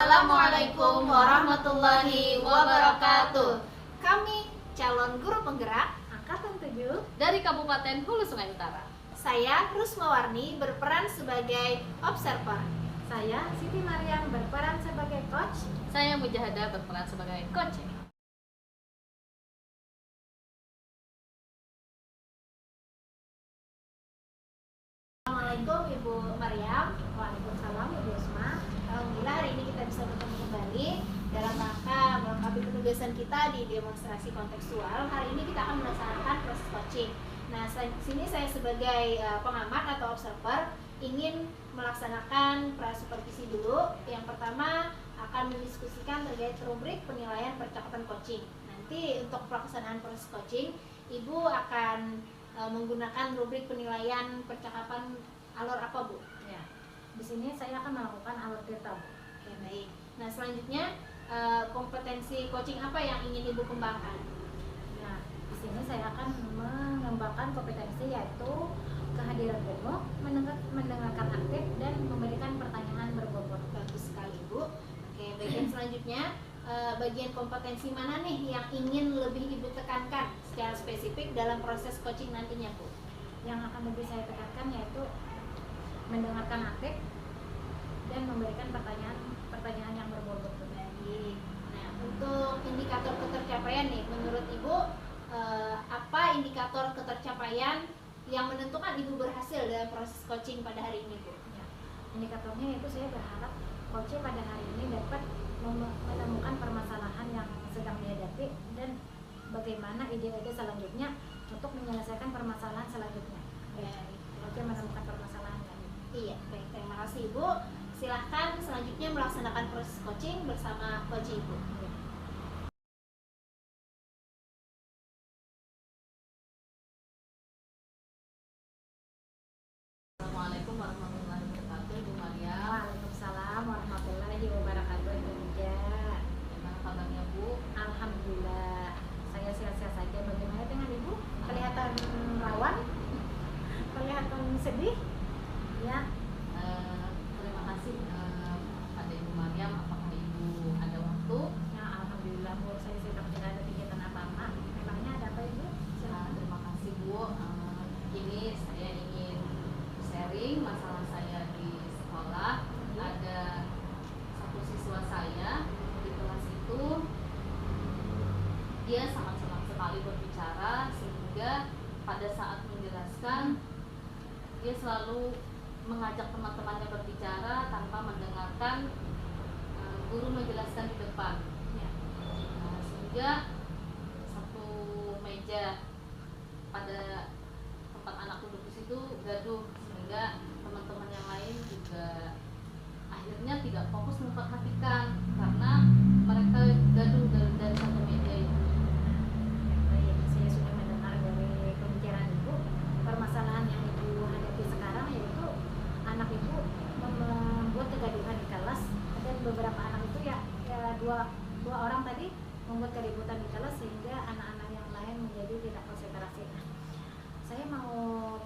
Assalamualaikum warahmatullahi wabarakatuh. Kami calon guru penggerak Angkatan 7 dari Kabupaten Hulu Sungai Utara. Saya Rusmawarni berperan sebagai observer. Saya Siti Mariam berperan sebagai coach. Saya Mujahada berperan sebagai coach. Assalamualaikum Ibu Mariam. Waalaikumsalam Ibu Usma. Alhamdulillah hari ini kita bisa bertemu kembali dalam rangka melengkapi penugasan kita di demonstrasi kontekstual. Hari ini kita akan melaksanakan proses coaching. Nah, di sini saya sebagai pengamat atau observer ingin melaksanakan prasupervisi dulu. Yang pertama akan mendiskusikan terkait rubrik penilaian percakapan coaching. Nanti untuk pelaksanaan proses coaching, Ibu akan menggunakan rubrik penilaian percakapan alur apa, Bu? Ya. Di sini saya akan melakukan alur tirta, Bu. Oke, baik. Nah, selanjutnya kompetensi coaching apa yang ingin Ibu kembangkan? Nah, di sini saya akan mengembangkan kompetensi yaitu kehadiran penuh, mendengarkan aktif dan memberikan pertanyaan berbobot. Bagus sekali, Bu. Oke, bagian selanjutnya bagian kompetensi mana nih yang ingin lebih Ibu tekankan secara spesifik dalam proses coaching nantinya, Bu? Yang akan lebih saya tekankan yaitu mendengarkan aktif dan memberikan pertanyaan yang berbobot. Baik. Nah, untuk indikator ketercapaian nih, menurut Ibu apa indikator ketercapaian yang menentukan Ibu berhasil dalam proses coaching pada hari ini, Bu? Ya. Indikatornya yaitu saya berharap coach pada hari ini dapat menemukan permasalahan yang sedang dihadapi dan bagaimana ide-ide selanjutnya untuk menyelesaikan permasalahan selanjutnya. Baik. Coach menemukan permasalahan yang Iya, baik. Terima kasih, Ibu. Silahkan selanjutnya melaksanakan proses coaching bersama coach Ibu. Assalamualaikum warahmatullahi wabarakatuh, Bu Maria. Waalaikumsalam warahmatullahi wabarakatuh. Gimana kabarnya, Bu? Alhamdulillah, saya sehat-sehat saja. Bagaimana dengan Ibu? Kelihatan rawan? Kelihatan sedih? Ya. Terima kasih pada Ibu Mariam. Apakah Ibu ada waktu? Ya, alhamdulillah Bu, saya sedang tidak ada kegiatan apa-apa. Memangnya ada apa Ibu? Terima kasih, Bu. Ini saya ingin sharing masalah saya di sekolah. Ada satu siswa saya di kelas itu, dia sangat senang sekali berbicara, sehingga pada saat menjelaskan dia selalu mengajak teman-temannya berbicara tanpa mendengarkan guru menjelaskan di depan. Ya. Sehingga satu meja pada tempat anak duduk di situ gaduh, sehingga teman-teman yang lain juga akhirnya tidak fokus memperhatikan karena mereka gaduh dari satu meja itu. Baik, saya sudah mendengar dari pembicaraan Ibu. Permasalahan yang Ibu hadapi sekarang yaitu anak Ibu membuat kegaduhan di kelas, dan beberapa anak itu dua orang tadi membuat keributan di kelas sehingga anak-anak yang lain menjadi tidak konsentrasi. Saya mau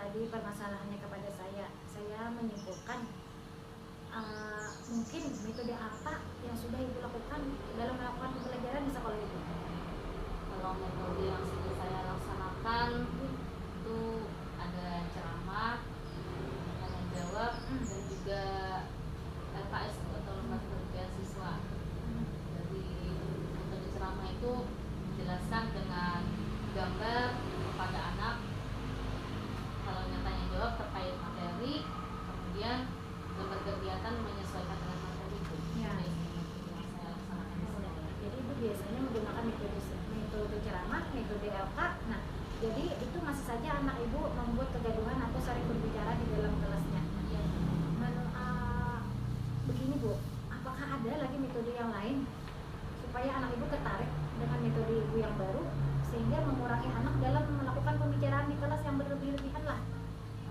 tadi permasalahannya kepada saya menyimpulkan mungkin metode apa yang sudah ibu lakukan dalam melakukan pembelajaran di sekolah ibu? Kalau metode yang sudah saya laksanakan itu ada ceramah, tanya jawab, dan juga LKS atau lembaga pendidikan siswa. Jadi metode ceramah itu menjelaskan dengan gambar kepada anak kalau tanya jawab terkait materi, kemudian gambar kegiatan menyesuaikan dengan materi itu. Ya. Itu yang saya laksanakan di sekolah. Jadi ibu biasanya menggunakan metode ceramah, metode LK. Nah, jadi itu masih saja anak ibu membuat kegaduhan atau sering berbicara di dalam kelasnya. Ya. Begini Bu, apakah ada lagi metode yang lain supaya anak ibu tertarik dengan metode ibu yang baru sehingga mengurangi anak dalam melakukan pembicaraan di kelas yang berlebih-lebihan lah?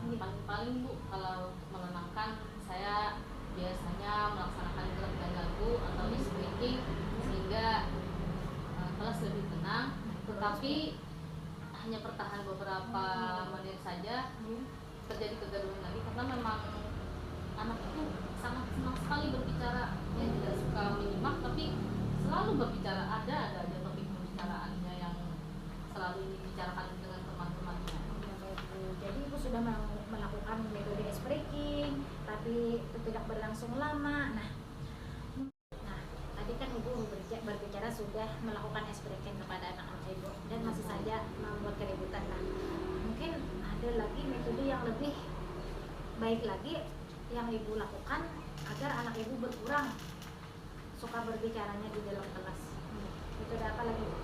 Paling-paling Bu, kalau menenangkan saya biasanya melaksanakan gerak dan lagu atau ice breaking sehingga kelas lebih tenang, tetapi hanya bertahan beberapa menit saja terjadi kegaduhan lagi karena memang anak itu sangat senang sekali berbicara. Dia tidak suka menyimak tapi selalu berbicara, ada aja topik pembicaraannya yang selalu dibicarakan dengan teman-temannya. Jadi ibu sudah melakukan metode ice breaking, tapi itu tidak berlangsung lama. Nah, tadi kan ibu berbicara sudah melakukan ice breaking kepada anak-anak ibu dan masih saja membuat keributan. Nah, mungkin ada lagi metode yang lebih baik lagi yang ibu lakukan agar anak ibu berkurang suka berbicaranya di dalam kelas. Metode apa lagi Bu?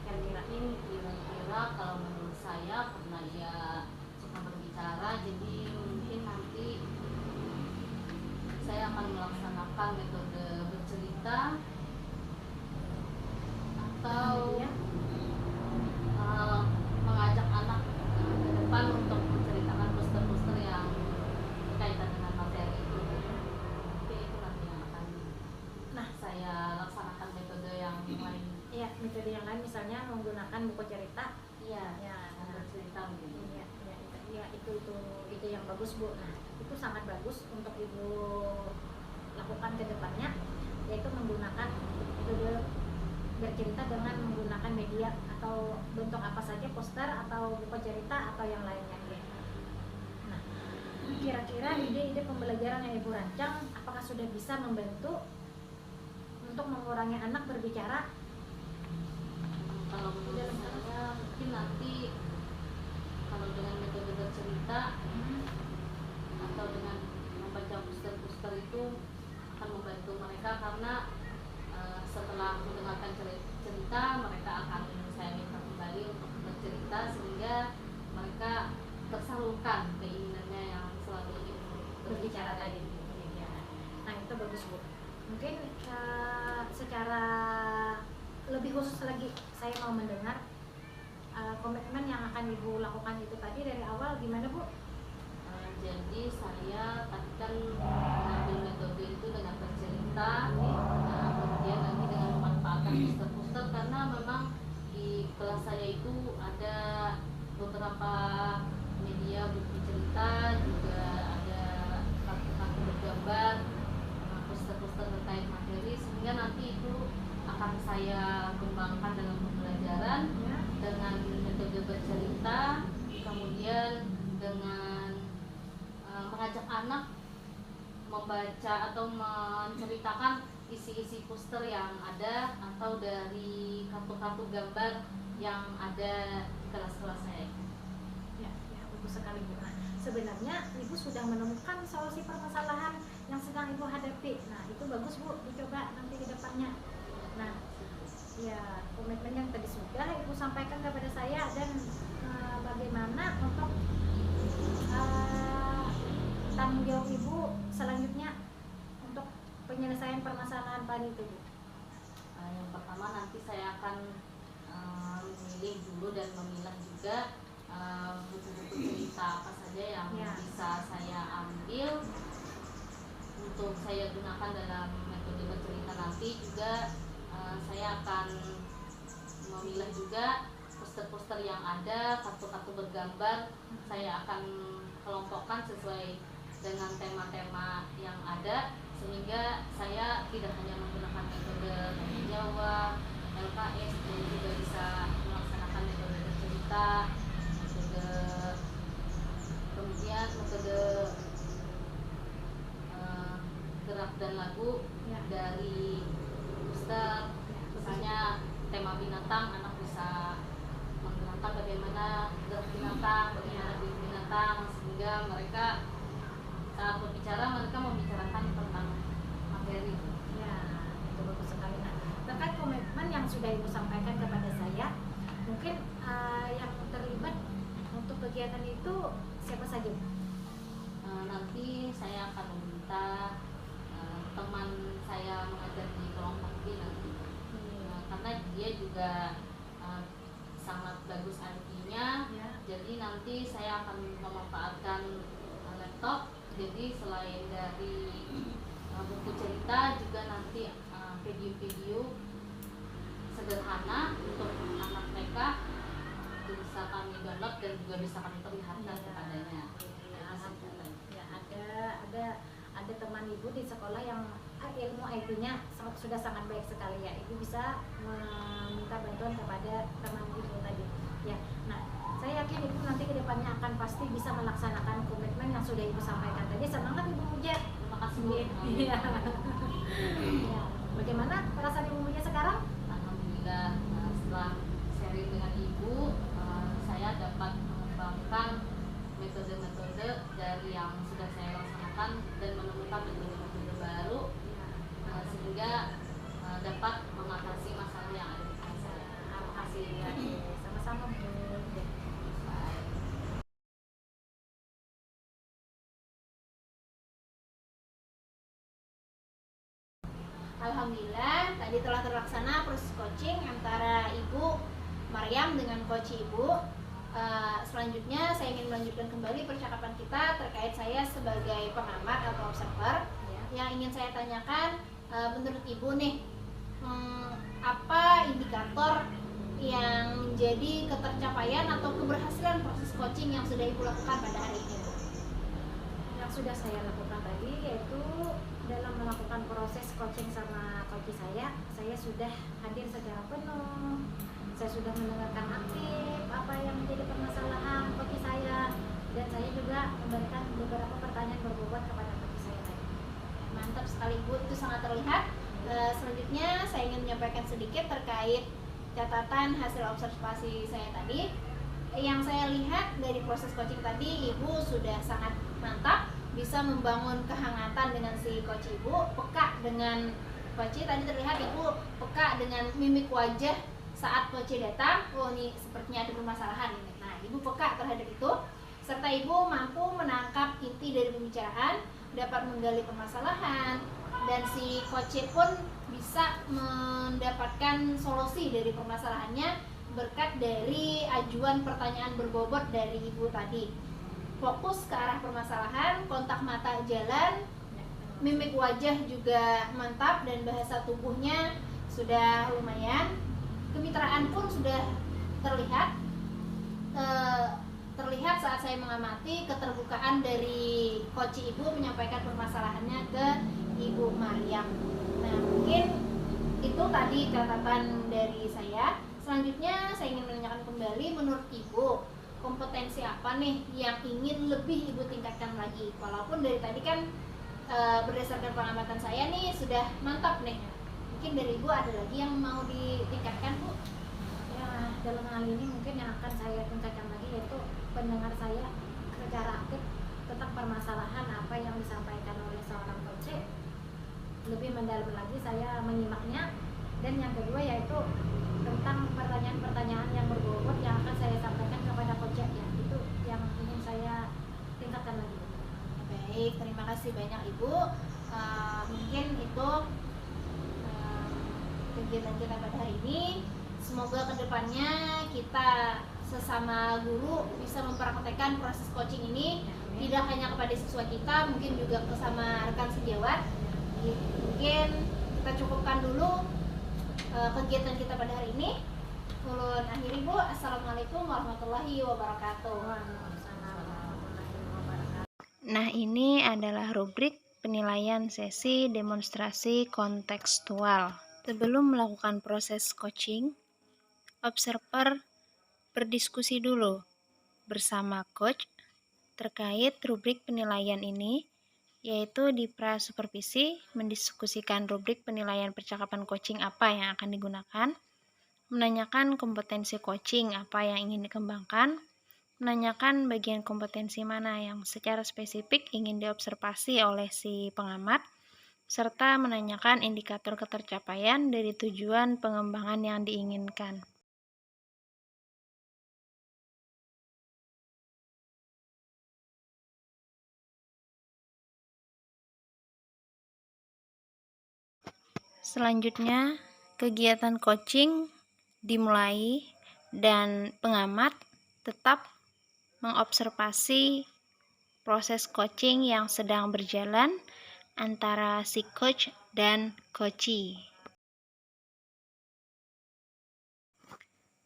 Kira-kira Ini kira-kira kalau menurut saya karena dia suka berbicara, jadi mungkin nanti saya akan melaksanakan metode bercerita atau mengajak anak ke depan untuk menceritakan poster-poster yang berkaitan dengan materi itu. Oke, itu nanti yang akan saya laksanakan metode yang lain. Ya, metode yang lain misalnya menggunakan buku cerita. Iya, Ya, bercerita gitu. Iya, itu yang bagus Bu. Nah, itu sangat bagus untuk ibu lakukan ke depannya, yaitu menggunakan metode bercerita dengan menggunakan media atau bentuk apa saja, poster atau buku cerita atau yang lainnya. Nah, kira-kira ide-ide pembelajaran yang ibu rancang apakah sudah bisa membantu untuk mengurangi anak berbicara? Kalau menurut saya mungkin nanti kalau dengan metode bercerita atau dengan membaca poster-poster itu akan membantu mereka karena setelah mendengarkan cerita mereka akan saya minta kembali untuk bercerita sehingga mereka tersalurkan keinginannya yang selalu ingin berbicara tadi. Nah, itu bagus Bu. Mungkin secara lebih khusus lagi saya mau mendengar komitmen yang akan ibu lakukan itu tadi dari awal gimana Bu? Jadi saya tadi kan mengambil metode itu dengan bercerita, kemudian nanti dengan memanfaatkan poster-poster karena memang di kelas saya itu ada beberapa media buku cerita, juga ada kartu-kartu bergambar, poster-poster terkait materi sehingga nanti itu akan saya kembangkan dalam pembelajaran dengan metode bercerita, kemudian dengan mengajak anak membaca atau menceritakan isi-isi poster yang ada atau dari kartu-kartu gambar yang ada di kelas-kelas saya. Ya, bagus sekali Bu. Nah, sebenarnya ibu sudah menemukan solusi permasalahan yang sedang ibu hadapi. Nah, itu bagus Bu, dicoba nanti ke depannya. Nah, ya komitmen yang tadi sudah ibu sampaikan kepada saya dan bagaimana untuk tanggung jawab ibu selanjutnya untuk penyelesaian permasalahan tadi itu Bu. Yang pertama nanti saya akan memilih dulu dan memilah juga buku-buku cerita apa saja yang bisa saya ambil untuk saya gunakan dalam metode bercerita nanti. Juga saya akan memilah juga poster-poster yang ada, kartu-kartu bergambar saya akan kelompokkan sesuai dengan tema-tema yang ada, sehingga saya tidak hanya menggunakan metode bahasa Jawa, LKS, dan juga bisa melaksanakan metode cerita, metode kemudian metode gerak dan lagu Ya. dari poster. Misalnya tema binatang, anak bisa menggunakan bagaimana gerak binatang, bagaimana diri binatang, sehingga mereka saat berbicara mereka membicarakan tentang materi. Ya, itu bagus sekali. Nah, terkait komitmen yang sudah Ibu sampaikan kepada saya, mungkin yang terlibat untuk kegiatan itu siapa saja? Nanti saya akan meminta teman saya mengajar di kelompok B nanti. Karena dia juga sangat bagus IT-nya, Ya. jadi nanti saya akan memanfaatkan laptop. Jadi selain dari buku cerita, juga nanti video-video sederhana untuk anak TK bisa kami download dan juga bisa kami perlihatkan kepadanya. Ya, ada teman Ibu di sekolah yang ilmu IT-nya sudah sangat baik sekali ya. Ibu bisa meminta bantuan kepada teman Ibu tadi. Ya. Nah, saya yakin Ibu nanti ke depannya akan pasti bisa melaksanakan komitmen yang sudah Ibu sampaikan tadi. Semangat Ibu Muja. Terima kasih Bu. Iya. Ya. Bagaimana perasaan Ibu Muja sekarang? Alhamdulillah, setelah sharing dengan Ibu, saya dapat mengembangkan metode-metode dari yang sudah saya laksanakan dan menemukan metode-metode baru, sehingga dapat mengatasi masalah yang ada di depan saya. Terima kasih. Ya. Sama-sama Bu. Ya. Alhamdulillah tadi telah terlaksana proses coaching antara Ibu Maryam dengan coach Ibu. Selanjutnya saya ingin melanjutkan kembali percakapan kita terkait saya sebagai pengamat atau observer. Yang ingin saya tanyakan, menurut Ibu nih, apa indikator yang menjadi ketercapaian atau keberhasilan proses coaching yang sudah Ibu lakukan pada hari ini, Bu? Yang sudah saya lakukan tadi yaitu dalam melakukan proses coaching sama coach saya sudah hadir secara penuh. Saya sudah mendengarkan aktif apa yang menjadi permasalahan coach saya, dan saya juga memberikan beberapa pertanyaan berbobot kepada coach saya tadi. Mantap sekali Bu, itu sangat terlihat. Selanjutnya saya ingin menyampaikan sedikit terkait catatan hasil observasi saya tadi. Yang saya lihat dari proses coaching tadi, Ibu sudah sangat mantap, bisa membangun kehangatan dengan si coach Ibu, peka dengan coach. Tadi terlihat Ibu peka dengan mimik wajah saat coach datang. Oh, ini sepertinya ada permasalahan ini. Nah, Ibu peka terhadap itu, serta Ibu mampu menangkap inti dari pembicaraan, dapat menggali permasalahan, dan si coach pun bisa mendapatkan solusi dari permasalahannya berkat dari ajuan pertanyaan berbobot dari Ibu tadi. Fokus ke arah permasalahan, kontak mata jalan, mimik wajah juga mantap, dan bahasa tubuhnya sudah lumayan. Kemitraan pun sudah terlihat. Terlihat saat saya mengamati keterbukaan dari coach Ibu menyampaikan permasalahannya ke Ibu Maryam. Nah, mungkin itu tadi catatan dari saya. Selanjutnya saya ingin menanyakan kembali, menurut Ibu kompetensi apa nih yang ingin lebih Ibu tingkatkan lagi? Walaupun dari tadi kan berdasarkan pengamatan saya nih sudah mantap nih. Mungkin dari Ibu ada lagi yang mau ditingkatkan, Bu? Ya, dalam hal ini mungkin yang akan saya tingkatkan lagi yaitu pendengar saya secara aktif tentang permasalahan apa yang disampaikan oleh seorang coach. Lebih mendalam lagi saya menyimaknya, dan yang kedua yaitu tentang pertanyaan-pertanyaan yang berbobot yang akan saya sampaikan kepada coach, ya itu yang ingin saya tingkatkan lagi. Baik, terima kasih banyak Ibu. Mungkin itu kegiatan kita pada hari ini. Semoga kedepannya kita sesama guru bisa mempraktekkan proses coaching ini tidak hanya kepada siswa kita, mungkin juga bersama rekan sejawat. Mungkin kita cukupkan dulu kegiatan kita pada hari ini. Ulun akhiri Ibu, assalamualaikum warahmatullahi wabarakatuh. Waalaikumsalam warahmatullahi wabarakatuh. Nah, ini adalah rubrik penilaian sesi demonstrasi kontekstual. Sebelum melakukan proses coaching, observer berdiskusi dulu bersama coach terkait rubrik penilaian ini, yaitu di pra-supervisi mendiskusikan rubrik penilaian percakapan coaching apa yang akan digunakan, menanyakan kompetensi coaching apa yang ingin dikembangkan, menanyakan bagian kompetensi mana yang secara spesifik ingin diobservasi oleh si pengamat, serta menanyakan indikator ketercapaian dari tujuan pengembangan yang diinginkan. Selanjutnya, kegiatan coaching dimulai dan pengamat tetap mengobservasi proses coaching yang sedang berjalan antara si coach dan coachee.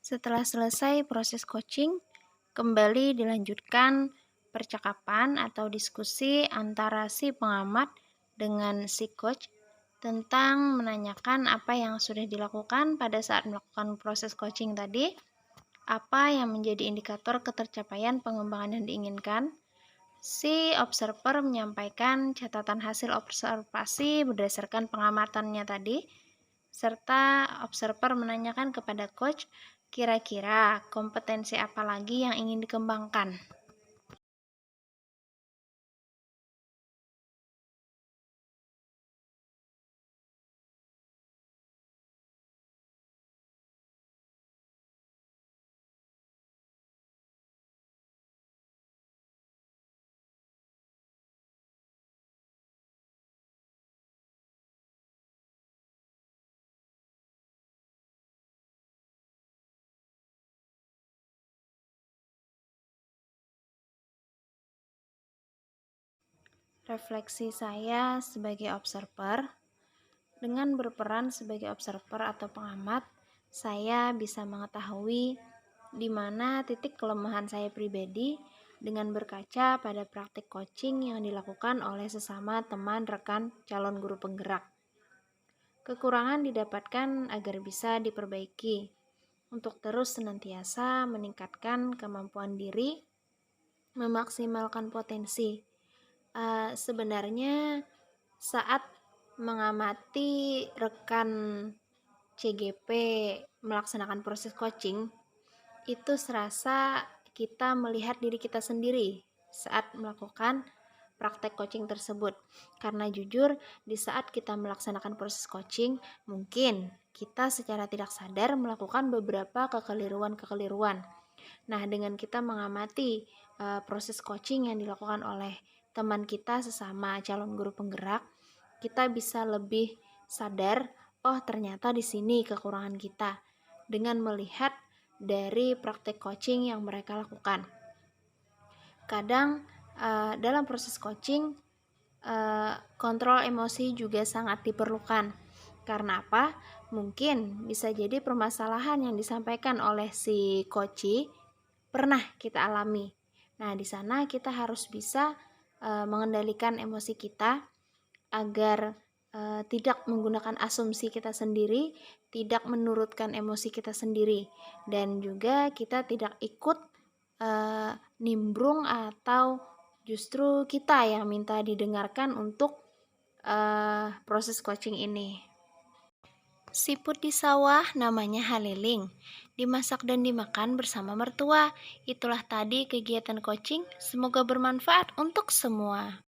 Setelah selesai proses coaching, kembali dilanjutkan percakapan atau diskusi antara si pengamat dengan si coach tentang menanyakan apa yang sudah dilakukan pada saat melakukan proses coaching tadi, apa yang menjadi indikator ketercapaian pengembangan yang diinginkan. Si observer menyampaikan catatan hasil observasi berdasarkan pengamatannya tadi, serta observer menanyakan kepada coach, kira-kira kompetensi apa lagi yang ingin dikembangkan. Refleksi saya sebagai observer, dengan berperan sebagai observer atau pengamat, saya bisa mengetahui di mana titik kelemahan saya pribadi dengan berkaca pada praktik coaching yang dilakukan oleh sesama teman rekan calon guru penggerak. Kekurangan didapatkan agar bisa diperbaiki untuk terus senantiasa meningkatkan kemampuan diri, memaksimalkan potensi. Sebenarnya saat mengamati rekan CGP melaksanakan proses coaching, itu serasa kita melihat diri kita sendiri saat melakukan praktek coaching tersebut. Karena jujur, di saat kita melaksanakan proses coaching, mungkin kita secara tidak sadar melakukan beberapa kekeliruan-kekeliruan. Nah, dengan kita mengamati proses coaching yang dilakukan oleh teman kita sesama calon guru penggerak, kita bisa lebih sadar, oh ternyata di sini kekurangan kita, dengan melihat dari praktek coaching yang mereka lakukan. Kadang dalam proses coaching, kontrol emosi juga sangat diperlukan. Karena apa? Mungkin bisa jadi permasalahan yang disampaikan oleh si coachee pernah kita alami. Nah, di sana kita harus bisa mengendalikan emosi kita agar tidak menggunakan asumsi kita sendiri, tidak menurutkan emosi kita sendiri, dan juga kita tidak ikut nimbrung atau justru kita yang minta didengarkan untuk proses coaching ini. Siput di sawah namanya haliling, dimasak dan dimakan bersama mertua. Itulah tadi kegiatan coaching, semoga bermanfaat untuk semua.